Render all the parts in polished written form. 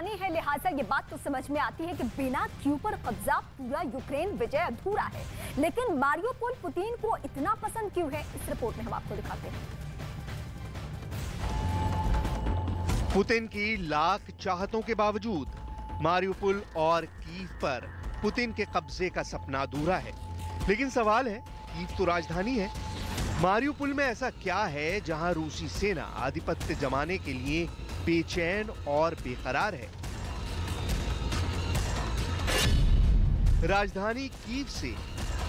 राजधानी है, लिहाजा ये बात तो समझ में आती है कि बिना कीव पर कब्जा पूरा यूक्रेन विजय अधूरा है। लेकिन मारियोपोल पुतिन को इतना पसंद क्यों है, इस रिपोर्ट में हम आपको दिखाते हैं। पुतिन की लाख चाहतों के बावजूद मारियोपोल और कीव पर पुतिन के कब्जे का सपना अधूरा है। लेकिन सवाल है, कीव तो राजधानी है, मारियोपोल में ऐसा क्या है जहां रूसी सेना आधिपत्य जमाने के लिए बेचैन और बेकरार है। राजधानी कीव से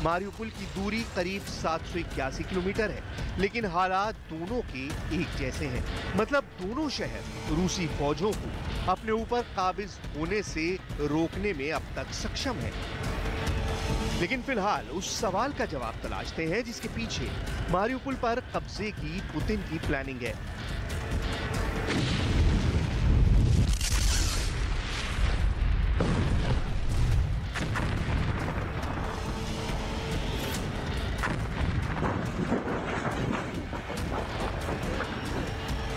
मारियोपोल की दूरी करीब 781 किलोमीटर है, लेकिन हालात दोनों के एक जैसे हैं। मतलब दोनों शहर रूसी फौजों को अपने ऊपर काबिज होने से रोकने में अब तक सक्षम है। लेकिन फिलहाल उस सवाल का जवाब तलाशते हैं जिसके पीछे मारियोपोल पर कब्जे की पुतिन की प्लानिंग है।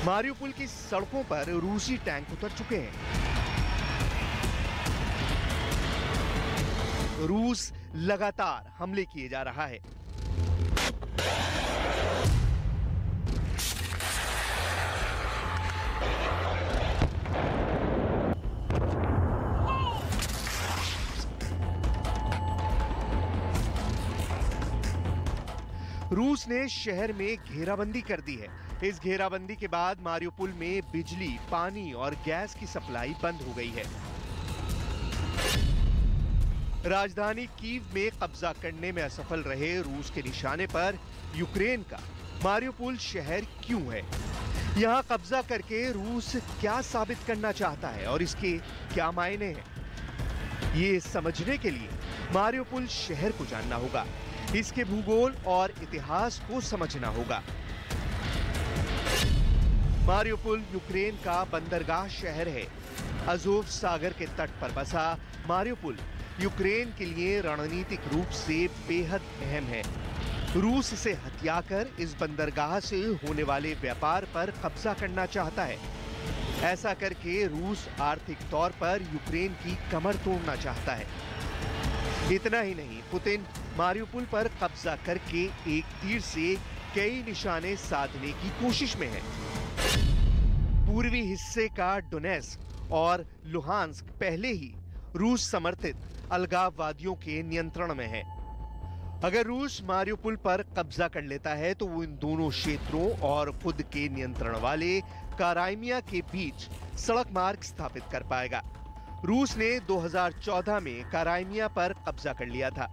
मारियोपोल की सड़कों पर रूसी टैंक उतर चुके हैं। रूस लगातार हमले किए जा रहा है। रूस ने शहर में घेराबंदी कर दी है। इस घेराबंदी के बाद मारियोपोल में बिजली, पानी और गैस की सप्लाई बंद हो गई है। राजधानी कीव में कब्जा करने में असफल रहे रूस के निशाने पर यूक्रेन का मारियोपोल शहर क्यों है? यहां कब्जा करके रूस क्या साबित करना चाहता है और इसके क्या मायने हैं? ये समझने के लिए मारियोपोल शहर को जानना होगा, इसके भूगोल और इतिहास को समझना होगा। मारियोपोल यूक्रेन का बंदरगाह शहर है। अज़ोव सागर के तट पर बसा मारियोपोल यूक्रेन के लिए रणनीतिक रूप से बेहद अहम है। रूस इसे हथियाकर इस बंदरगाह से होने वाले व्यापार पर कब्जा करना चाहता है। ऐसा करके रूस आर्थिक तौर पर यूक्रेन की कमर तोड़ना चाहता है। इतना ही नहीं, पुतिन मारियोपोल पर कब्जा करके एक तीर से कई निशाने साधने की कोशिश में है। पूर्वी हिस्से का डोनेस्क और लुहांस्क पहले ही रूस समर्थित अलगाववादियों के नियंत्रण में है। अगर रूस मारियोपोल पर कब्जा कर लेता है तो वो इन दोनों क्षेत्रों और खुद के नियंत्रण वाले क्राइमिया के बीच सड़क मार्ग स्थापित कर पाएगा। रूस ने 2014 में क्राइमिया पर कब्जा कर लिया था।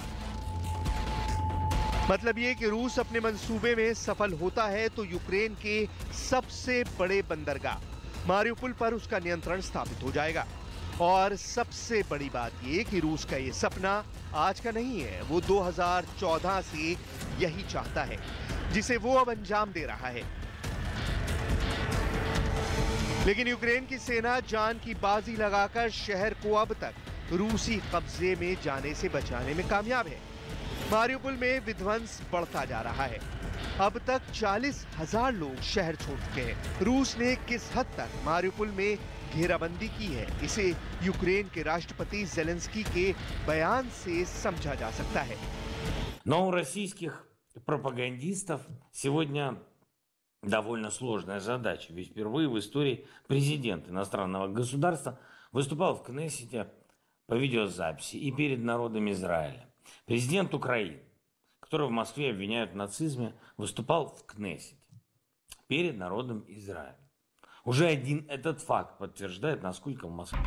मतलब ये कि रूस अपने मंसूबे में सफल होता है तो यूक्रेन के सबसे बड़े बंदरगाह मारियोपोल पर उसका नियंत्रण स्थापित हो जाएगा। और सबसे बड़ी बात ये कि रूस का ये सपना आज का नहीं है, वो 2014 से यही चाहता है, जिसे वो अब अंजाम दे रहा है। लेकिन यूक्रेन की सेना जान की बाजी लगाकर शहर को अब तक रूसी कब्जे में जाने से बचाने में कामयाब है। मारियोपोल में विध्वंस बढ़ता जा रहा है। अब तक 40,000 लोग शहर छोड़ चुके हैं। रूस ने किस हद तक मारियोपोल में घेराबंदी की है, इसे यूक्रेन के राष्ट्रपति ज़ेलेंस्की के बयान से समझा जा सकता है। Но у российских пропагандистов сегодня довольно сложная задача, ведь впервые в истории президент иностранного государства выступал в Кнессете по видеозаписи и перед народом Израиля. Президент Украины, которого в Москве обвиняют в нацизме, выступал в Кнессете перед народом Израиля. Уже один этот факт подтверждает, насколько в Москве